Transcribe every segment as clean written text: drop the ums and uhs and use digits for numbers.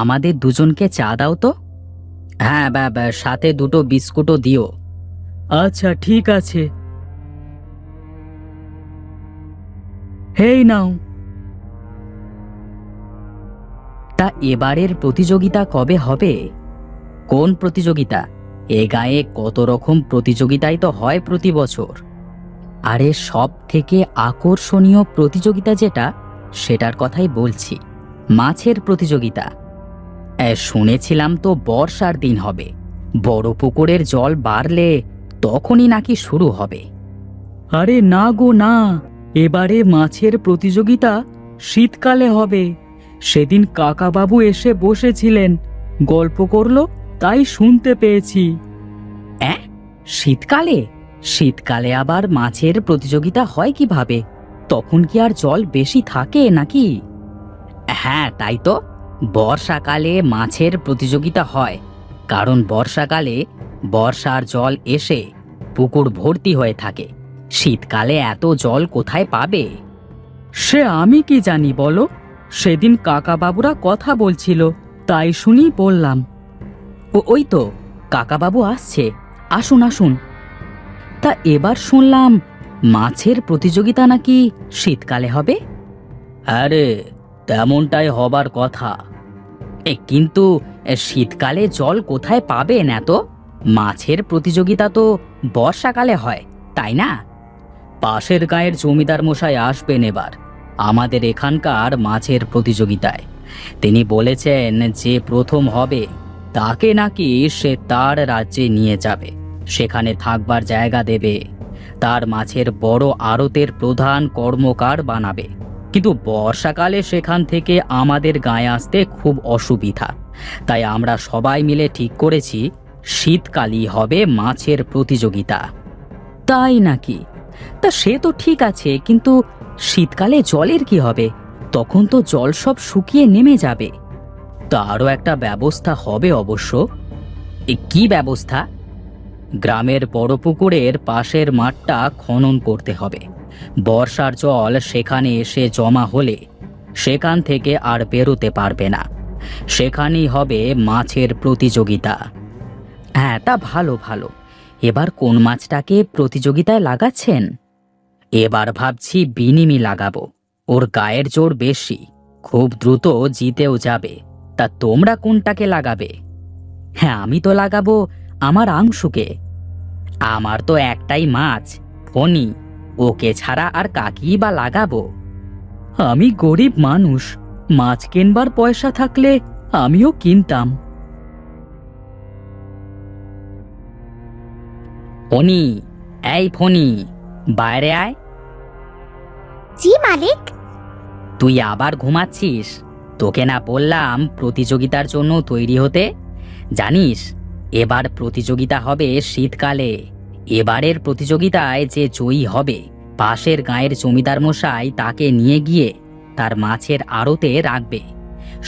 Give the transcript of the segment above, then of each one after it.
আমাদের দুজনকে চা দাও তো। হ্যাঁ, সাথে দুটো বিস্কুটও দিও। আচ্ছা, ঠিক আছে। হেই নাও। তা এবারের প্রতিযোগিতা কবে হবে? কোন প্রতিযোগিতা? এ গায়ে কত রকম প্রতিযোগিতাই তো হয় প্রতি বছর। আরে সব থেকে আকর্ষণীয় প্রতিযোগিতা যেটা, সেটার কথাই বলছি। মাছের প্রতিযোগিতা। শুনেছিলাম তো বর্ষার দিন হবে। বড় পুকুরের জল বাড়লে তখনই নাকি শুরু হবে। আরে না গো না, এবারে মাছের প্রতিযোগিতা শীতকালে হবে। সেদিন কাকাবাবু এসে বসেছিলেন, গল্প করলো, তাই শুনতে পেয়েছি। শীতকালে? শীতকালে আবার মাছের প্রতিযোগিতা হয় কিভাবে? তখন কি আর জল বেশি থাকে নাকি? হ্যাঁ, তাই তো। বর্ষাকালে মাছের প্রতিযোগিতা হয়, কারণ বর্ষাকালে বর্ষার জল এসে পুকুর ভর্তি হয়ে থাকে। শীতকালে এত জল কোথায় পাবে? সে আমি কি জানি বলো। সেদিন কাকাবাবুরা কথা বলছিল, তাই শুনি বললাম। ওই তো কাকাবাবু আসছে, আসুন আসুন। তা এবার শুনলাম মাছের প্রতিযোগিতা নাকি শীতকালে হবে। আরে তেমনটাই হবার কথা। কিন্তু শীতকালে জল কোথায় পাবেন এত? মাছের প্রতিযোগিতা তো বর্ষাকালে হয়, তাই না? পাশের গাঁয়ের জমিদার মশাই আসবেন এবার আমাদের এখানকার মাছের প্রতিযোগিতায়। তিনি বলেছেন যে প্রথম হবে তাকে নাকি সে তার রাজ্যে নিয়ে যাবে, সেখানে থাকবার জায়গা দেবে, তার মাছের বড় আড়তের প্রধান কর্মকার বানাবে। কিন্তু বর্ষাকালে সেখান থেকে আমাদের গায়ে আসতে খুব অসুবিধা, তাই আমরা সবাই মিলে ঠিক করেছি শীতকালই হবে মাছের প্রতিযোগিতা। তাই নাকি? তা সে তো ঠিক আছে, কিন্তু শীতকালে জলের কি হবে? তখন তো জল সব শুকিয়ে নেমে যাবে। তারও একটা ব্যবস্থা হবে অবশ্য। কি ব্যবস্থা? গ্রামের বড় পুকুরের পাশের মাঠটা খনন করতে হবে। বর্ষার জল সেখানে এসে জমা হলে সেখান থেকে আর বেরোতে পারবে না। সেখানেই হবে মাছের প্রতিযোগিতা। হ্যাঁ, তা ভালো ভালো। এবার কোন মাছটাকে প্রতিযোগিতায় লাগাচ্ছেন? এবার ভাবছি বিনিমি লাগাবো। ওর গায়ের জোর বেশি, খুব দ্রুত জিতেও যাবে। তা তোমরা কোনটাকে লাগাবে? হ্যাঁ, আমি তো লাগাবো আমার আংশুকে। আমার তো একটাই মাছ, ফণি। ওকে ছাড়া আর কাকেই বা লাগাবো? আমি গরিব মানুষ, মাছ কেনবার পয়সা থাকলে আমিও কিনতাম। ফণি, এই ফণি, বাইরে আয়। জি মালিক। তুই আবার ঘুমাচ্ছিস? তোকে না বললাম প্রতিযোগিতার জন্য তৈরি হতে? জানিস এবার প্রতিযোগিতা হবে শীতকালে। এবারের প্রতিযোগিতায় যে জয়ী হবে, পাশের গাঁয়ের জমিদার মশাই তাকে নিয়ে গিয়ে তার মাছের আড়তে রাখবে।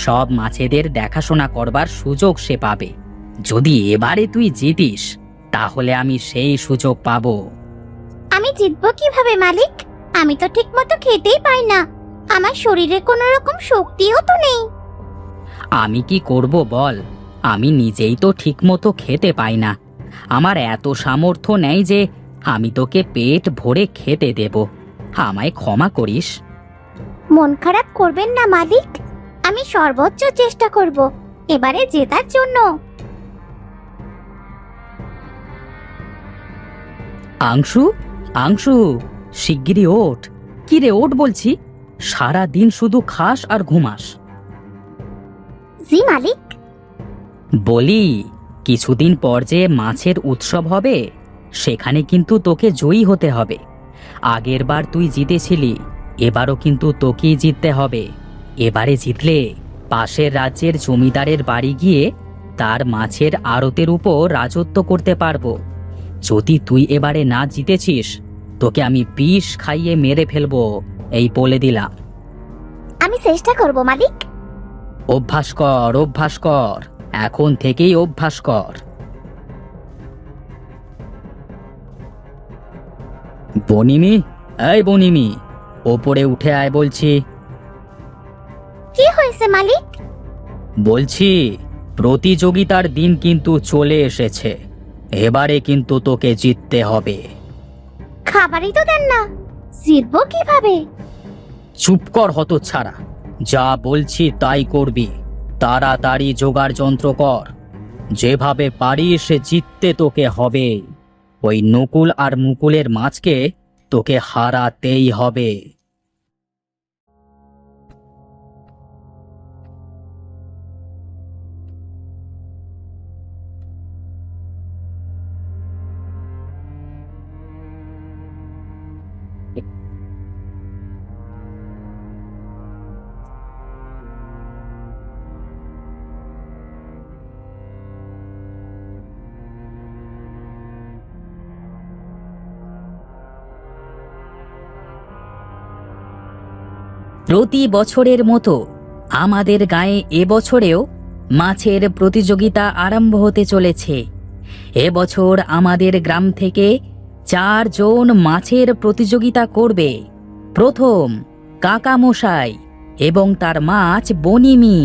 সব মাছেদের দেখাশোনা করবার সুযোগ সে পাবে। যদি এবারে তুই জিতিস, তাহলে আমি সেই সুযোগ পাবো। আমি জিতবো কিভাবে মালিক? আমি তো ঠিক মতো খেতেই পাই না, আমার শরীরে কোনো রকম শক্তিও তো নেই। আমি কি করব বল? আমি নিজেই তো ঠিকমতো খেতে পাই না। আমার এত সামর্থ্য নেই যে আমি তোকে পেট ভরে খেতে দেব। আমায় ক্ষমা করিস। মন খারাপ করবেন না মালিক, আমি সর্বোচ্চ চেষ্টা করব এবারে জেতার জন্য। আংশু, আংশু, শিগগিরই ওঠ। কি রে, ওঠ বলছি। সারা দিন শুধু খাস আর ঘুমাস। জি মালিক। বলি, কিছুদিন পর যে মাছের উৎসব হবে, সেখানে কিন্তু তোকে জয়ী হতে হবে। আগের বার তুই জিতেছিলি, এবারও কিন্তু তোকেই জিততে হবে। এবারে জিতলে পাশের রাজ্যের জমিদারের বাড়ি গিয়ে তার মাছের আড়তের উপর রাজত্ব করতে পারবো। যদি তুই এবারে না জিতেছিস, তোকে আমি বিষ খাইয়ে মেরে ফেলবো, এই বলে দিলাম। আমি চেষ্টা করব মালিক। অভ্যাস কর, অভ্যাস কর, এখন থেকেই অভ্যাস কর। বনিমি, এই বনিমি, ওপরে উঠে আয় বলছি। কি হয়েছে মালিক? বলছি, প্রতিযোগিতার দিন কিন্তু চলে এসেছে। এবারে কিন্তু তোকে জিততে হবে। খাবারই তো দেন না, জিতবো কিভাবে? চুপ কর হতচ্ছাড়া, যা বলছি তাই করবি। তাড়াতাড়ি জোগাড় যন্ত্র কর। যেভাবে পারিস জিততে তোকে হবে। ওই নকুল আর মুকুলের মাছকে তোকে হারাতেই হবে। প্রতি বছরের মতো আমাদের গায়ে এবছরেও মাছের প্রতিযোগিতা আরম্ভ হতে চলেছে। এবছর আমাদের গ্রাম থেকে 4 জন মাছের প্রতিযোগিতা করবে। প্রথম কাকামশাই এবং তার মাছ বনিমি।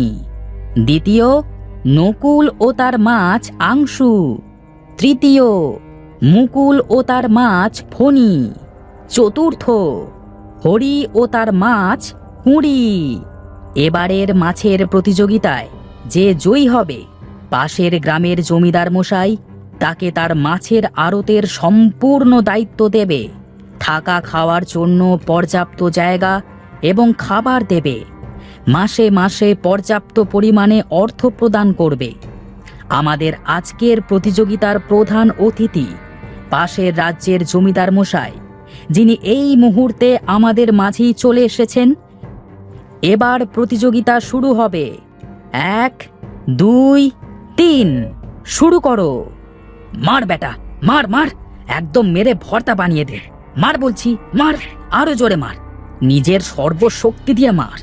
দ্বিতীয় নকুল ও তার মাছ আংশু। তৃতীয় মুকুল ও তার মাছ ফণি। চতুর্থ হরি ও তার মাছ কুঁড়ি। এবারের মাছের প্রতিযোগিতায় যে জয়ী হবে, পাশের গ্রামের জমিদার মশাই তাকে তার মাছের আড়তের সম্পূর্ণ দায়িত্ব দেবে। থাকা খাওয়ার জন্য পর্যাপ্ত জায়গা এবং খাবার দেবে। মাসে মাসে পর্যাপ্ত পরিমাণে অর্থ প্রদান করবে। আমাদের আজকের প্রতিযোগিতার প্রধান অতিথি পাশের রাজ্যের জমিদার মশাই, যিনি এই মুহূর্তে আমাদের মাঝেই চলে এসেছেন। এবার প্রতিযোগিতা শুরু হবে। 1, 2, 3 শুরু করো। মার বেটা, মার মার, একদম মেরে ভর্তা বানিয়ে দে। মার বলছি, মার, আরো জোরে মার, নিজের সর্বশক্তি দিয়ে মার।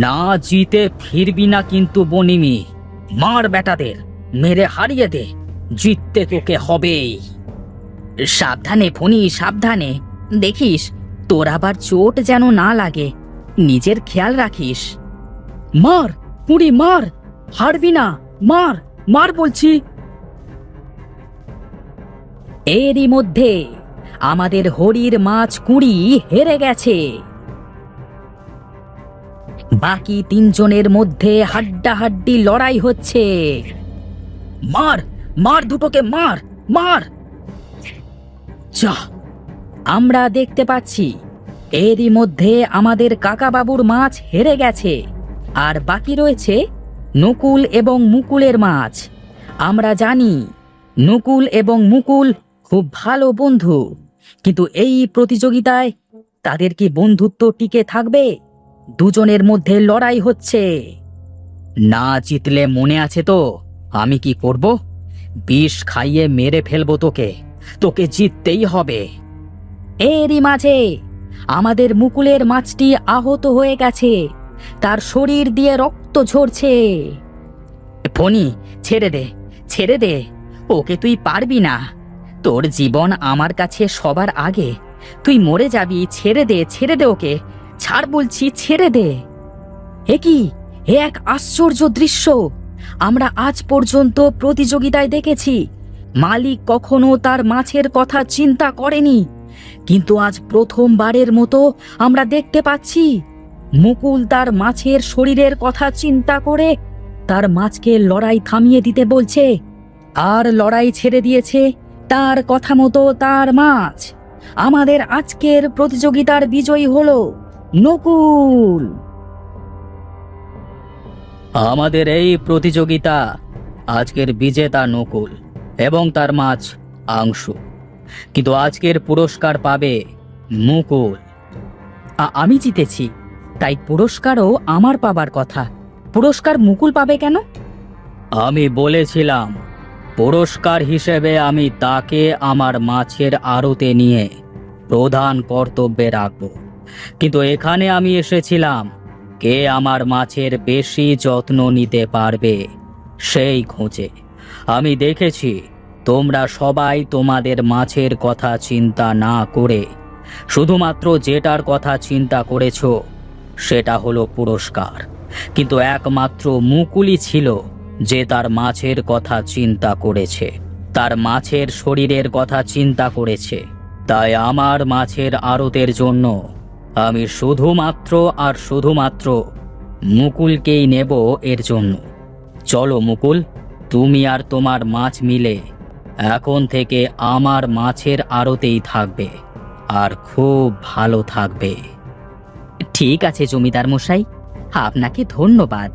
না জিতে ফিরবি না কিন্তু বনিমি। মার বেটাদের, মেরে হারিয়ে দে। জিততে তোকে হবেই। সাবধানে ফণি, সাবধানে। দেখিস তোর আবার চোট যেন না লাগে। নিজের খেয়াল রাখিস। মার কুঁড়ি, মার, হারবি না, মার, মার বলছি। এরই মধ্যে আমাদের হরির মাছ কুঁড়ি হেরে গেছে। বাকি 3 জনের মধ্যে হাড্ডাহাড্ডি লড়াই হচ্ছে। মার, মার দুটোকে, মার, মার। যা, আমরা দেখতে পাচ্ছি এরই মধ্যে আমাদের কাকাবাবুর মাছ হেরে গেছে, আর বাকি রয়েছে নকুল এবং মুকুলের মাছ। আমরা জানি নকুল এবং মুকুল খুব ভালো বন্ধু, কিন্তু এই প্রতিযোগিতায় তাদের কি বন্ধুত্ব টিকে থাকবে? দুজনের মধ্যে লড়াই হচ্ছে। না জিতলে মনে আছে তো আমি কি করব? বিষ খাইয়ে মেরে ফেলবো তোকে। তোকে জিততেই হবে। এরই মাঝে আমাদের মুকুলের মাছটি আহত হয়ে গেছে। তার শরীর দিয়ে রক্ত ঝরছে। ফণি, ছেড়ে দে, ছেড়ে দে। ওকে তুই পারবি না। তোর জীবন আমার কাছে সবার আগে। তুই মরে যাবি। ছেড়ে দে, ছেড়ে দে ওকে। ছাড় বলছি, ছেড়ে দে। এ কি, এ এক আশ্চর্য দৃশ্য আমরা আজ পর্যন্ত প্রতিযোগিতায় দেখেছি। মালিক কখনো তার মাছের কথা চিন্তা করেনি, কিন্তু আজ প্রথমবারের মতো আমরা দেখতে পাচ্ছি মুকুল তার মাছের শরীরের কথা চিন্তা করে তার মাছকে লড়াই থামিয়ে দিতে বলছে, আর লড়াই ছেড়ে দিয়েছে তার কথা মতো তার মাছ। আমাদের আজকের প্রতিযোগিতার বিজয়ী হলো নকুল। আমাদের এই প্রতিযোগিতা আজকের বিজেতা নকুল এবং তার মাছ আংশু, কিন্তু আজকের পুরস্কার পাবে মুকুল। আমি জিতেছি, তাই পুরস্কারও আমার পাবার কথা। পুরস্কার মুকুল পাবে কেন? আমি বলেছিলাম পুরস্কার হিসেবে আমি তাকে আমার মাছের আড়তে নিয়ে প্রধান কর্তব্যে রাখব, কিন্তু এখানে আমি এসেছিলাম কে আমার মাছের বেশি যত্ন নিতে পারবে সেই খোঁজে। আমি দেখেছি তোমরা সবাই তোমাদের মাছের কথা চিন্তা না করে শুধুমাত্র যেটার কথা চিন্তা করেছো সেটা হলো পুরস্কার। কিন্তু একমাত্র মুকুলই ছিল যে তার মাছের কথা চিন্তা করেছে, তার মাছের শরীরের কথা চিন্তা করেছে। তাই আমার মাছের আড়তের জন্য আমি শুধুমাত্র আর শুধুমাত্র মুকুলকেই নেব এর জন্য। চলো মুকুল, তুমি আর তোমার মাছ মিলে এখন থেকে আমার মাছের আড়তেই থাকবে আর খুব ভালো থাকবে। ঠিক আছে জমিদার মশাই, আপনাকে ধন্যবাদ।